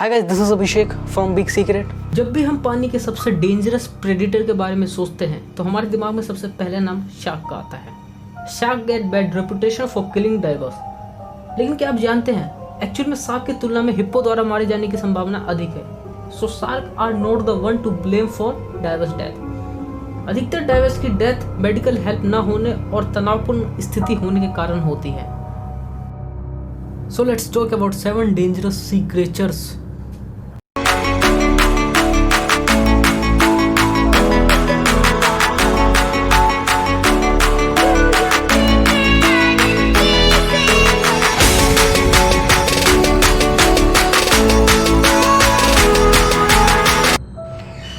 Hi guys, this is Abhishek from big secret. जब भी हम पानी के सबसे डेंजरस प्रेडेटर के बारे में सोचते हैं तो हमारे दिमाग में सबसे पहले नाम शार्क का आता है। Shark gate bad reputation for killing diverse, लेकिन क्या आप जानते हैं एक्चुअल में शार्क की तुलना में हिप्पो द्वारा मारे जाने की संभावना अधिक है। So sharks are not the one to blame for divers death. अधिकतर डाइवर्स की डेथ मेडिकल हेल्प न होने और तनावपूर्ण स्थिति होने के कारण होती है। So let's talk about 7 dangerous sea creatures.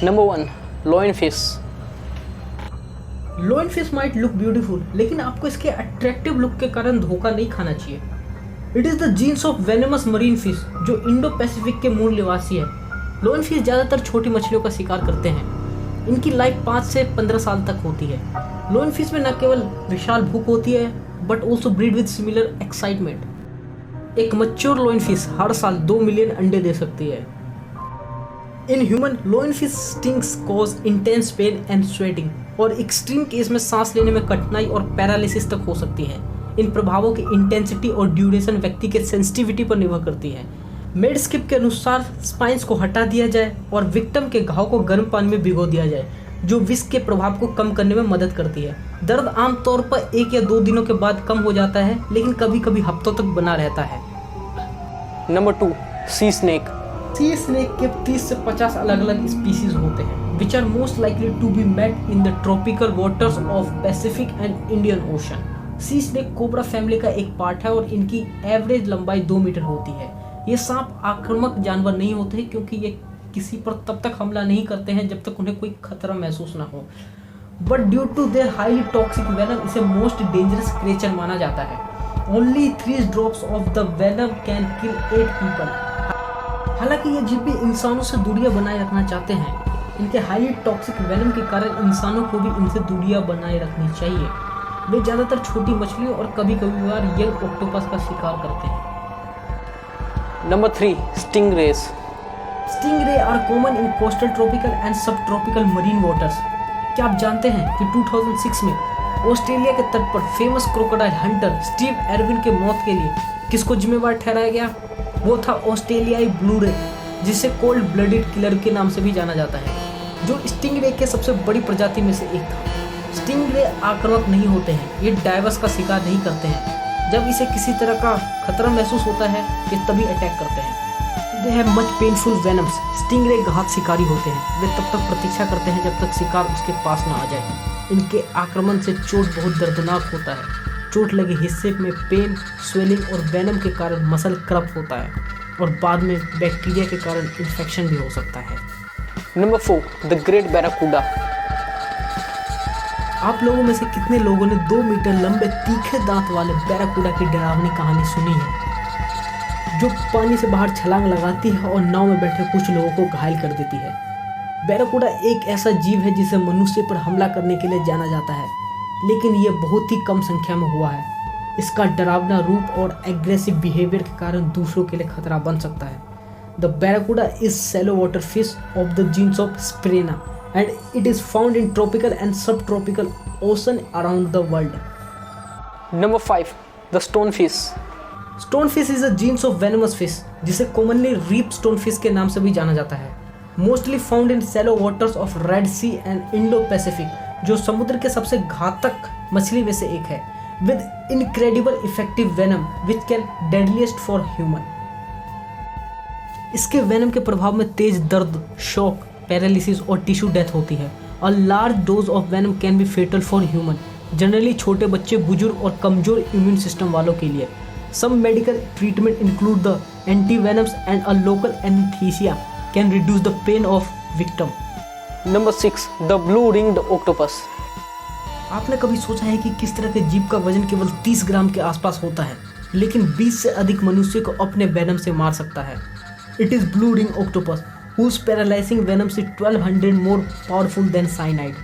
Number 1, lionfish. Lionfish might look beautiful, लेकिन आपको इसके अट्रैक्टिव लुक के कारण धोखा नहीं खाना चाहिए। It is the genus of venomous marine fish जो इंडो पैसिफिक के मूल निवासी है। लोइन फिश ज़्यादातर छोटी मछलियों का शिकार करते हैं। इनकी लाइफ 5 से 15 साल तक होती है। लोइन फिश में न केवल विशाल भूख होती है but also breed with similar excitement. एक मैच्योर लोइन फिश हर साल 2 मिलियन अंडे दे सकती है। In human, lion fish stings cause intense pen and sweating और एक्सट्रीम केस में सांस लेने में कठिनाई और पैरालिसिस तक हो सकती है। इन प्रभावों की इंटेंसिटी और ड्यूरेशन व्यक्ति के सेंसिटिविटी पर निर्भर करती है। मेडस्किप के अनुसार स्पाइंस को हटा दिया जाए और विक्टिम के घाव को गर्म पानी में भिगो दिया जाए, जो विष के प्रभाव को कम करने में मदद करती है। दर्द आमतौर पर 1 या 2 दिनों के बाद कम हो जाता है, लेकिन कभी कभी हफ्तों तक बना रहता है। Number 2, sea snake. Sea snake के 30 से 50 अलग अलग स्पीसीज होते हैं, which are most likely to be met in the tropical waters of Pacific and Indian Ocean. Sea snake cobra family का एक पार्ट है और इनकी एवरेज लंबाई 2 मीटर होती है। ये सांप आक्रामक जानवर नहीं होते हैं क्योंकि ये किसी पर तब तक हमला नहीं करते हैं जब तक उन्हें कोई खतरा महसूस ना हो, but due to their highly toxic venom इसे मोस्ट डेंजरस क्रिएचर माना जाता है। Only 3 drops of the venom can kill 8 people. हालांकि ये जीव भी इंसानों से दूरियां बनाए रखना चाहते हैं। इनके हाईली टॉक्सिक वेनम के कारण इंसानों को भी इनसे दूरियां बनाए रखनी चाहिए। वे ज़्यादातर छोटी मछलियों और कभी कभी यंग ऑक्टोपस का शिकार करते हैं। Number 3, stingrays. Stingray are common in coastal tropical and sub tropical marine waters. क्या आप जानते हैं कि 2006 में ऑस्ट्रेलिया के तट पर famous crocodile hunter Steve Irwin के मौत के लिए किसको जिम्मेवार ठहराया गया? वो था ऑस्ट्रेलियाई ब्लू रे, जिसे कोल्ड ब्लडेड किलर के नाम से भी जाना जाता है, जो स्टिंगरे के सबसे बड़ी प्रजाति में से एक था। स्टिंगरे आक्रामक नहीं होते हैं, ये डाइवर्स का शिकार नहीं करते हैं। जब इसे किसी तरह का खतरा महसूस होता है ये तभी अटैक करते हैं। They have much painful venoms. Stingray घात शिकारी होते हैं। वे तब तक प्रतीक्षा करते हैं जब तक शिकार उसके पास ना आ जाए। इनके आक्रमण से चोट बहुत दर्दनाक होता है। चोट लगे हिस्से में पेन, स्वेलिंग और वेनम के कारण मसल क्रप होता है और बाद में बैक्टीरिया के कारण इन्फेक्शन भी हो सकता है। Number 4, the great barracuda. आप लोगों में से कितने लोगों ने 2 मीटर लंबे तीखे दांत वाले बैराकूडा की डरावनी कहानी सुनी है, जो पानी से बाहर छलांग लगाती है और नाव में बैठे कुछ लोगों को घायल कर देती है। बैराकूडा एक ऐसा जीव है जिसे मनुष्य पर हमला करने के लिए जाना जाता है, लेकिन ये बहुत ही कम संख्या में हुआ है। इसका डरावना रूप और एग्रेसिव बिहेवियर के कारण दूसरों के लिए खतरा बन सकता है। The barracuda is shallow water fish of the genus of sphyraena and it is found in tropical and subtropical ocean around the world. Number 5, the stonefish. Stonefish is a genus of venomous fish, जिसे commonly reef stonefish के नाम से भी जाना जाता है। Mostly found in shallow waters of Red Sea and Indo-Pacific, जो समुद्र के सबसे घातक मछली में से एक है, with incredible effective venom which can deadliest for human. इसके वेनम के प्रभाव में तेज दर्द, शॉक, पैरालिसिस और टिश्यू डेथ होती है। A large dose of venom can be fatal for human, generally छोटे बच्चे, बुजुर्ग और कमजोर इम्यून सिस्टम वालों के लिए। Some medical treatment include the anti venoms and a local anaesthesia can reduce the pain of victim. Number 6, the blue ringed octopus. आपने कभी सोचा है कि किस तरह के जीव का वजन केवल 30 ग्राम के आसपास होता है, लेकिन 20 से अधिक मनुष्य को अपने वेनम से मार सकता है? It is blue ring octopus whose paralyzing venom is 1200 more powerful than cyanide.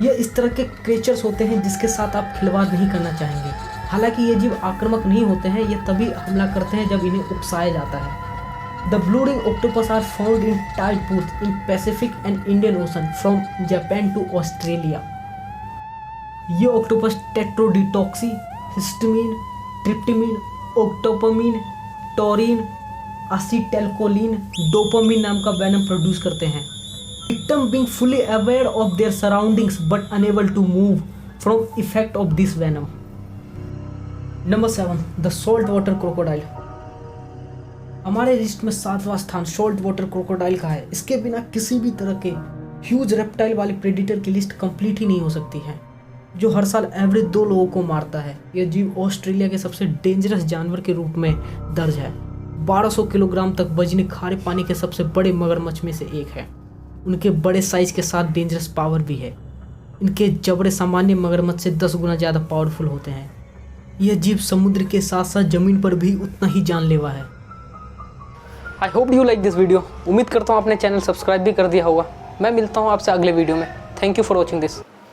ये इस तरह के क्रिएचर्स होते हैं जिसके साथ आप खिलवाड़ नहीं करना चाहेंगे। हालांकि ये जीव आक्रामक नहीं होते हैं, ये तभी हमला करते हैं जब इन्हें उकसाया जाता है। The blue ring octopus are found in tide pools in Pacific and Indian Ocean from Japan to Australia. ये octopus tetrodotoxin, histamine, tryptamine, octopamine, taurine, acetylcholine, dopamine नाम का वेनम प्रोड्यूस करते हैं. Victim being fully aware of their surroundings but unable to move from effect of this venom. Number 7. The saltwater crocodile. हमारे list में 7वां स्थान salt water crocodile का है. इसके बिना किसी भी तरह के ह्यूज रेप्टाइल वाले प्रेडिटर की लिस्ट कंप्लीट ही नहीं हो सकती है, जो हर साल एवरेज 2 लोगों को मारता है. यह जीव ऑस्ट्रेलिया के सबसे डेंजरस जानवर के रूप में दर्ज है. 1200 किलोग्राम तक वजनी खारे पानी के सबसे बड़े मगरमच्छ में से एक है. उनके बड़े साइज के साथ डेंजरस पावर भी है. इनके जबड़े सामान्य मगरमच्छ से 10 गुना ज़्यादा पावरफुल होते हैं. यह जीव समुद्र के साथ साथ ज़मीन पर भी उतना ही जानलेवा है. I hope you like this video. उम्मीद करता हूँ आपने चैनल सब्सक्राइब भी कर दिया होगा. मैं मिलता हूँ आपसे अगले वीडियो में. Thank you for watching this.